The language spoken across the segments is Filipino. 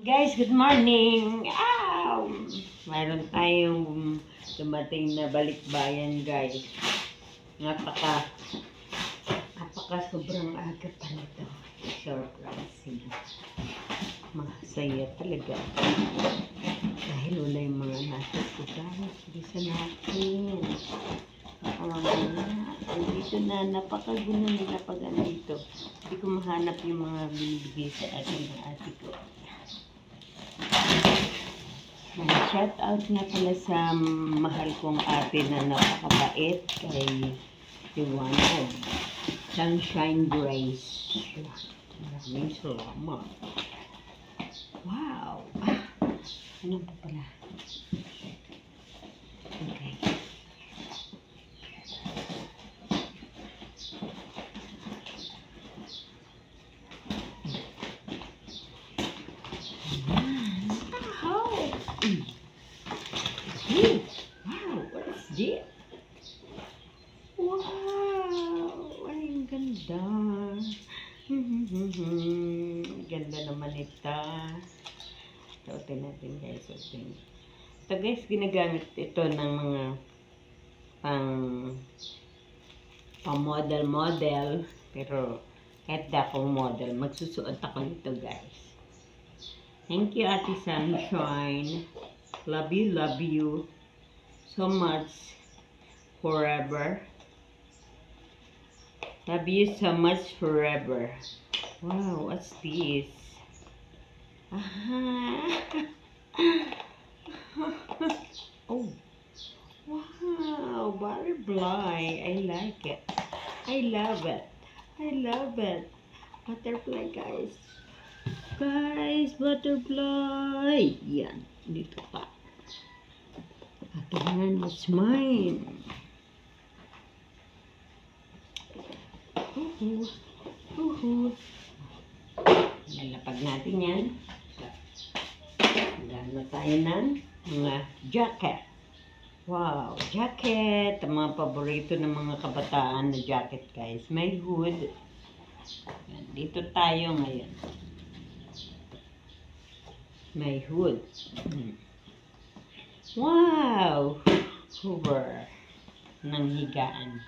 Guys, good morning! Mayroon tayong dumating na balikbayan, guys. Napaka sobrang aga pa nito. Surprising. Masaya talaga. Dahil wala yung mga natin ko, guys. Bisa natin. Dito na, napakagulo nila pag andito. Hindi ko mahanap yung mga binibigay sa atin ng ate ko. Shout out nga pala sa mahal kong ate na napakabait kay Iwanag. Sunshine Grace. Maraming salamat. Wow! Ano pa pala? Okay. Wow, what's this? Wow, ay, ganda. Ganda naman ito. Suotin natin guys, suotin. Ito guys, ginagamit ito ng mga pang model. Pero kahit di ako model, magsusuot ako nito guys. Thank you, Ate Sunshine. Love you so much forever. Love you so much forever. Wow, what's this? Oh, wow, butterfly. I like it. I love it. I love it. Butterfly, guys. Guys, butterfly. Yan, dito pa. Akin, it's mine. Lalapag natin yan. Gano'n tayo ng mga jacket. Wow, jacket. Ang mga paborito ng mga kabataan na jacket, guys. May hood. Yan, dito tayo ngayon. May hood. Wow! Cover ng higaan.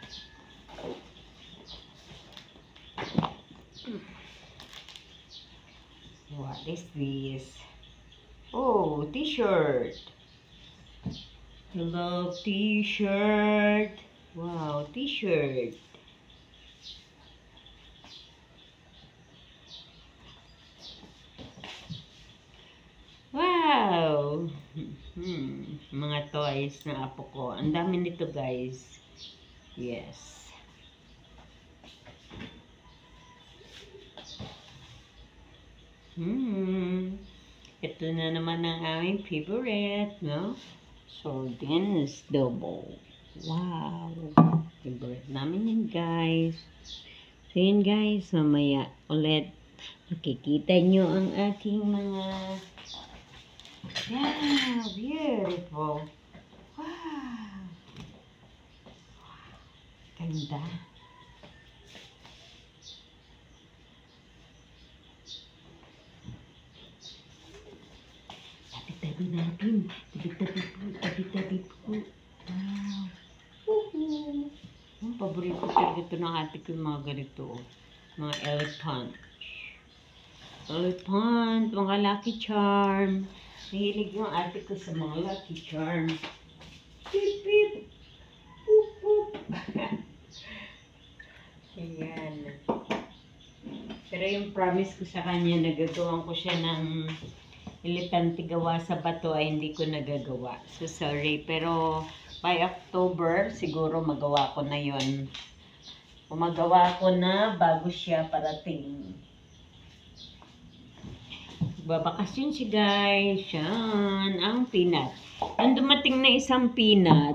What is this? Oh, t-shirt. Hello, t-shirt. Wow, t-shirt. Wow! Mga toys ng apo ko. Ang dami nito, guys. Yes. Ito na naman ang aming favorite, no? Sardines double. Wow! Favorite namin yan, guys. So, yun, guys. Mamaya ulit makikita nyo ang aking mga beautiful. Wow! Ganda. Tabi-tabi natin. Tabi-tabi po. Wow! Ang paborito talaga ito ng ate ko yung mga ganito. Mga elephant. Mga Lucky Charm. Mahilig yung ate ko sa mga Lucky Charm. Pip, pip. Pup, pup. Ayan. Pero yung promise ko sa kanya, nagagawan ko siya ng elepante gawa sa bato ay hindi ko nagagawa. So, sorry. Pero, by October, siguro magawa ko na yon. Magawa ko na bago siya parating. Babakasyon si guys. Yan. Ang peanut. Nung dumating na isang peanut,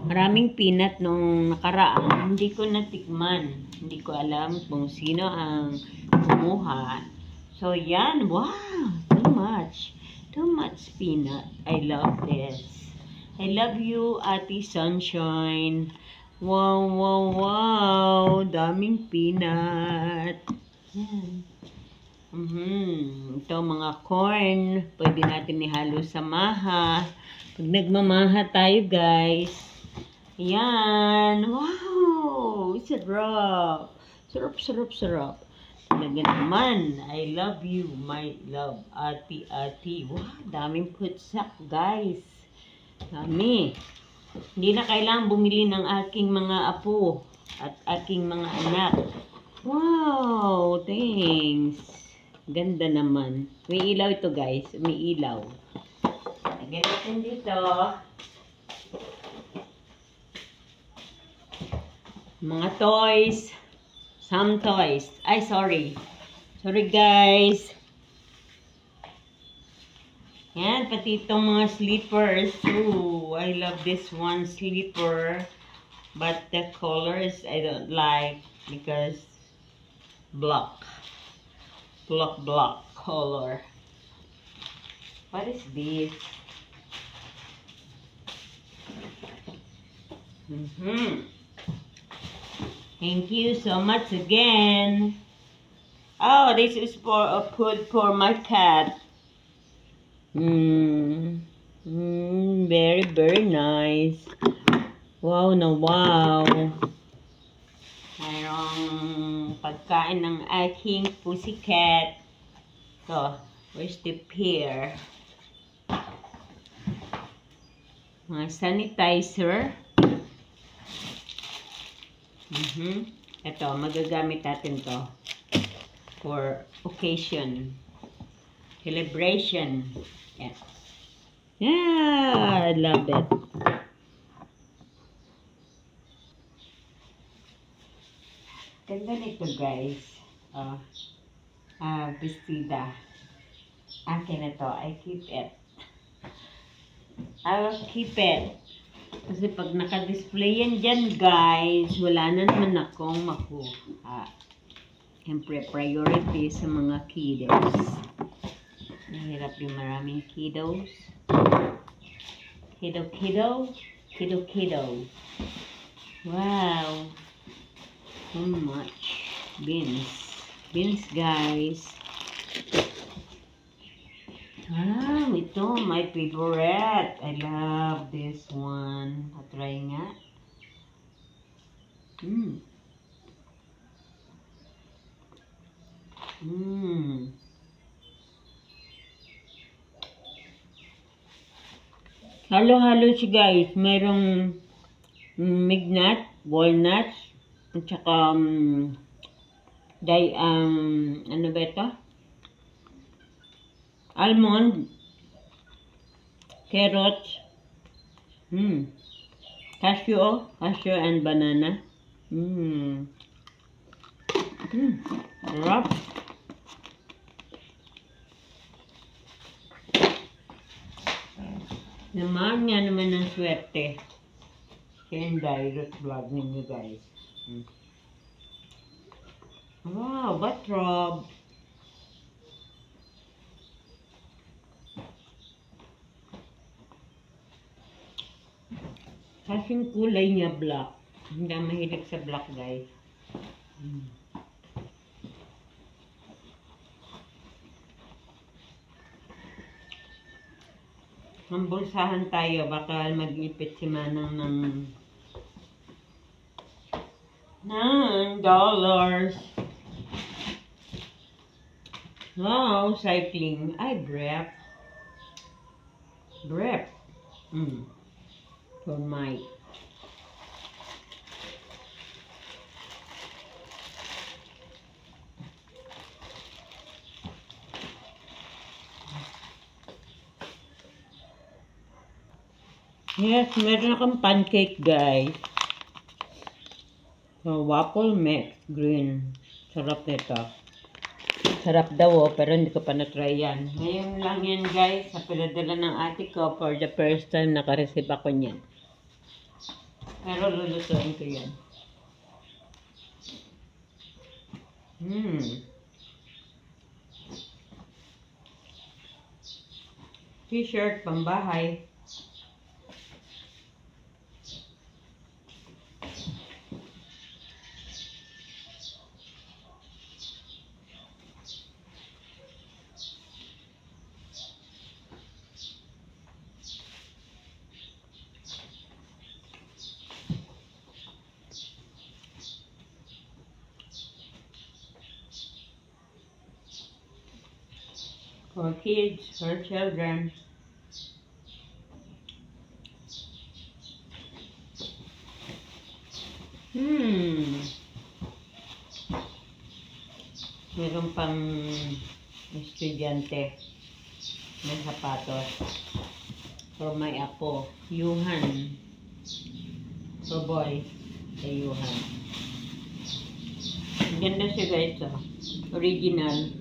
maraming peanut nung nakaraan, hindi ko natikman. Hindi ko alam kung sino ang kumuha. So, yan. Wow! Too much peanut. I love this. I love you, Ate Sunshine. Wow! Daming peanut. Yan. Ito mga corn. Pwede natin ihalo sa maha. Pag nagmamaha tayo, guys. Ayan. Wow! Sarap. Sarap, sarap, sarap. Talaga naman. I love you, my love. Ati, ati. Wow, daming putsak, guys. Dami. Hindi na kailangan bumili ng aking mga apo at aking mga anak. Wow, thanks. Ganda naman. May ilaw ito, guys. May ilaw. Lagyan natin dito. Mga toys. Some toys. Ay, sorry. Sorry, guys. Yan, pati itong mga slippers. Ooh, I love this one slipper. But the colors I don't like because black color. What is this? Thank you so much again. Oh, this is for a food for my cat. Very, very nice. Wow na wow. Mayroong pagkain ng aking pussycat. So, where's the pear? Mga sanitizer. Ito, magagamit natin to for occasion. Celebration. Yeah. Yeah, I love it. Ganda nito, guys. Bestida. Akin na to. I keep it. I will keep it. Kasi pag naka-display yan dyan, guys, wala na naman akong makuha. Siyempre, priority sa mga kiddos. Nahirap yung maraming kiddos. Kiddo. Wow. So much. Beans, guys. Ito, my favorite. I love this one. Try nga. Halo-halo siya, guys. Mayroong mignut, walnuts, at saka ano ba ito? Almond, carrots, cashew and banana. Sarap. Naman ng swerte. Kaya direct vlog ninyo, guys. Wow, batrob. Kasing kulay niya black. Hindi mahilig sa black, guys. Mambulsahan tayo. Baka mag-ipit si Manang ng $9. Wow, cycling. Ay, breath. For Mike. Yes, meron akong pancake, guys. So, waffle mix green. Sarap nito. Sarap daw, pero hindi ko pa na-try yan. Ngayon lang yan, guys. Sa pinadala ng ate ko, for the first time naka-receive ako niyan. Pero lulutuin ko yan. T-shirt, pambahay. for kids, for children. Meron pang estudyante ng sapatos. For my apo, Yuhan. For boy, kay Yuhan. Ganda siya guys, oh. Original.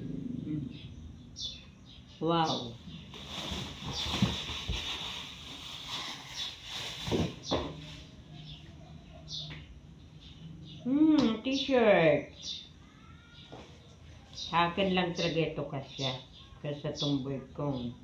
Wow. T-shirt. Sa akin lang talaga ito kasya. Kasi sa tumboy ko.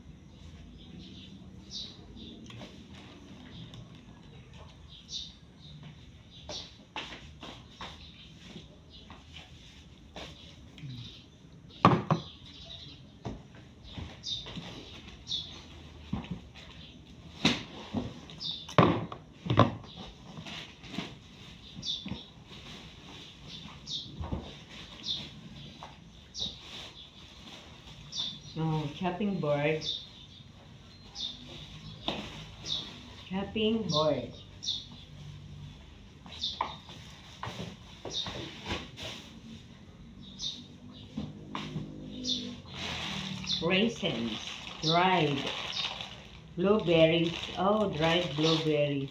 Oh, chopping board. Chopping board. Raisins. Dried. Blueberries. Oh, dried blueberries.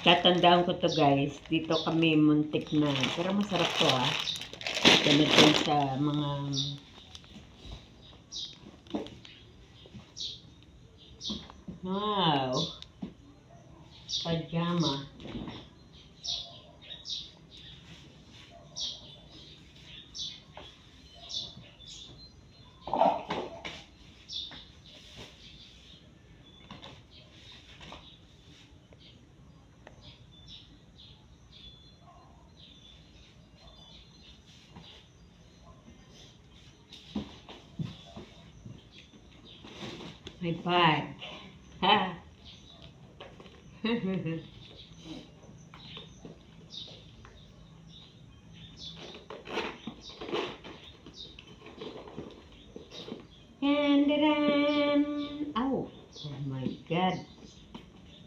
Tatandaan ko to guys. Dito kami muntik na. Pero masarap to ah. Gamit din sa mga wow, pajama. My bag. Ha. And then, oh my God.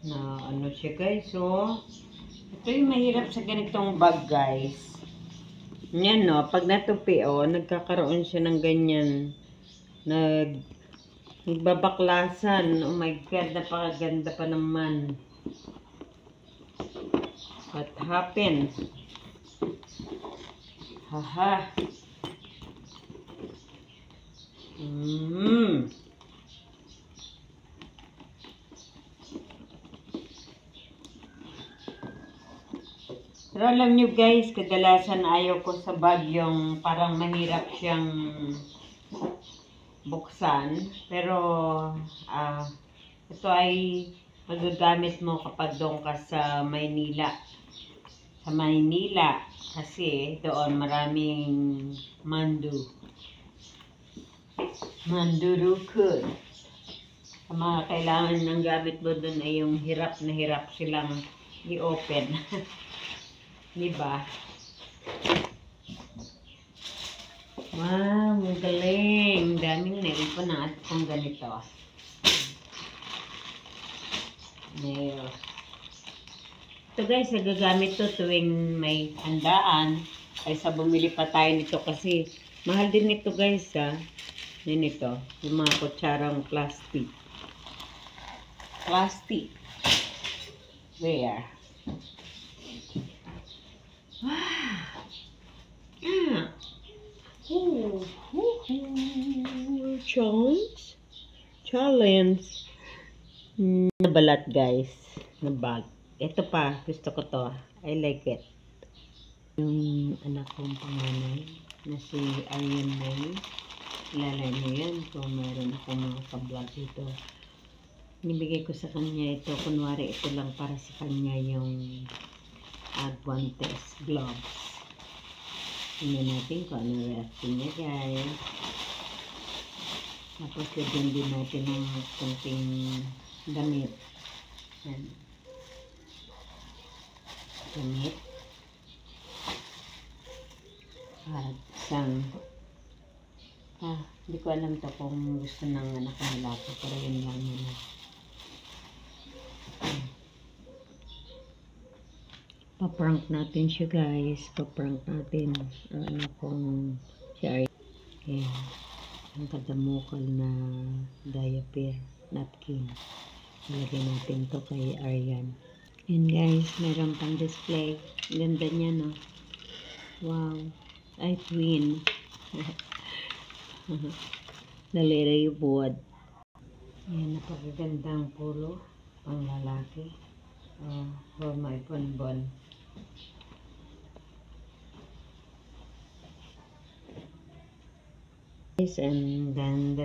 Na ano siya guys, so ito yung mahirap sa ganitong bag guys. Yan no, pag natupi nagkakaroon siya ng ganyan. Nagbabaklasan. Oh my God, napakaganda pa naman. What happened? Haha. Pero alam nyo guys, kadalasan ayaw ko sa bag yung parang mahirap siyang buksan. Pero ito ay magagamit mo kapag doon ka sa Maynila. Sa Maynila kasi doon maraming mandurukod. Ang mga kailangan ng gamit mo doon ay yung hirap na hirap silang i-open. Diba? Wow, ang galing. Daming naipon na at kung ganito. Ngayon. Ito guys, nagagamit to tuwing may handaan. Kaysa bumili pa tayo nito kasi mahal din ito guys ha. Yan ito. Yung mga kutsarang plastic. Plastic. There. Wow. Challenge. Nabalat guys. Nabag. Ito pa. Gusto ko to. I like it. Yung anak kong panganay na si Arian May. Kilala niyo yan kung meron akong mga ka-vlog ito. Nibigay ko sa kanya ito. Kunwari ito lang para sa kanya yung guantes, gloves. Tingnan natin kung ano reaction niya guys. Tapos lagyan din natin ng konting damit. Yan. Damit. At isang Hindi ko alam to kung gusto ng anak ng lalaki, pero yun lang yun. Pa-prank natin siya guys. Pa-prank natin. Ano kung si Aryan. Ayan. Ang kadamukal na diaper napkin. Ilagay natin to kay Aryan. And guys, meron pang display. Ganda niya, no? Wow. Ay, twin. Naliray board. Ayan, napakagandang pulo. Pang lalaki. For my bonbon. Guys, and then,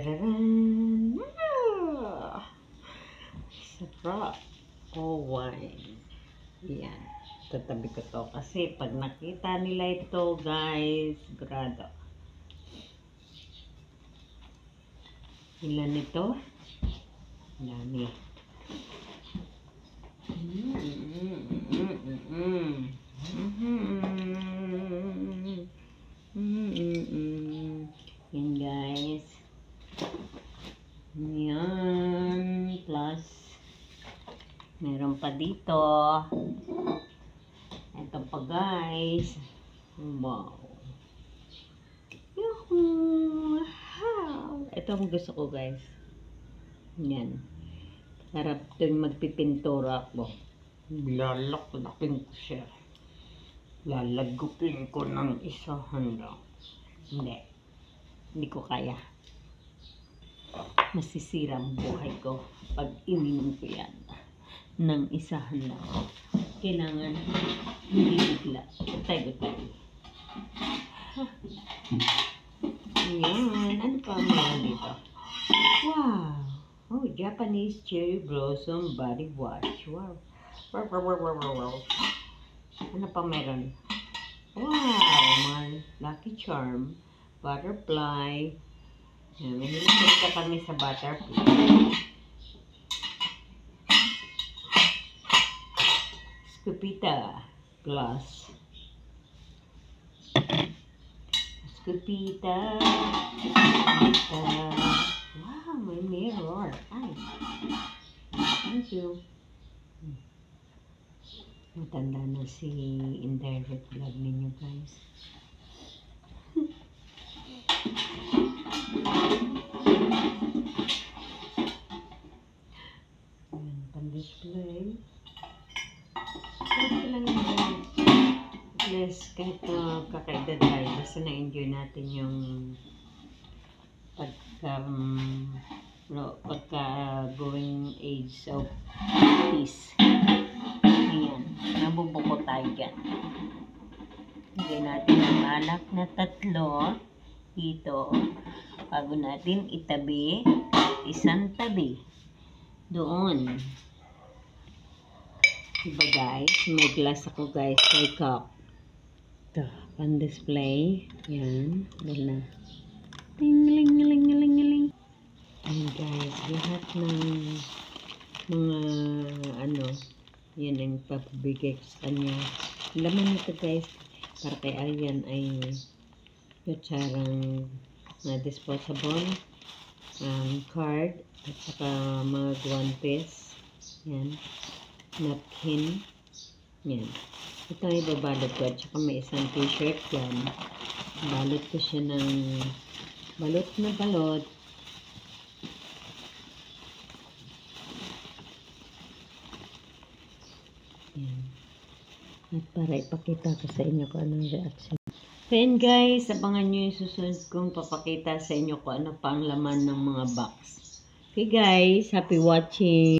sarap. Oh, wine. Yan. Tatabi ko to. Kasi pag nakita nila ito, guys, grado. Ilan ito? Dami. Yan, guys. Yan. Plus, meron pa dito. Ito pa, guys. Wow. Yuhuu. Ito ang gusto ko, guys. Yan. Harap tuwing magpipintura ako. Lalak-laking ko siya. Lalagupin ko ng isahan lang. Hindi ko kaya. Masisira ang buhay ko pag ininom ko yan ng isahan lang. Kailangan hindi bigla. Gutay-gutay. Ayan. Ano pa meron dito? Wow! Oh, Japanese Cherry Blossom Body Wash. Wow. Wow. Ano pa meron? Wow! My Lucky Charm. Butterfly. May hilig kami sa butterfly. Scupita Glass. Scupita. Wow, may mirror. Ay. Thank you. Matanda na si indirect vlog ninyo, guys. Ayan, pan-display. Ito lang yun, guys. Plus, kahit kakaedad tayo, basta na-enjoy natin yung pagka going age of peace. Ayan, nabubuko tayo dyan. Lagay natin ang alak na 3 dito bago natin itabi isang tabi doon. Diba guys, may glass ako guys, may cup. Ito, pan-display. Yan, dahil na. Ting-ling-ling-ling-ling. Ayan guys, lahat ng mga yan ang papabigay ko sa kanya. Laman nito guys, para kay Aryan ay kutsarang disposable, card, at saka mga guantes. Yan, napkin. Yan. Ito ay babalot ko, at saka may isang t-shirt yan. Balot ko siya ng balot na balot. Yan. At para ipakita ko sa inyo kung anong reaction. Then guys, abangan nyo yung susunod kong papakita sa inyo kung ano pa ang laman ng mga box. Okay guys, happy watching!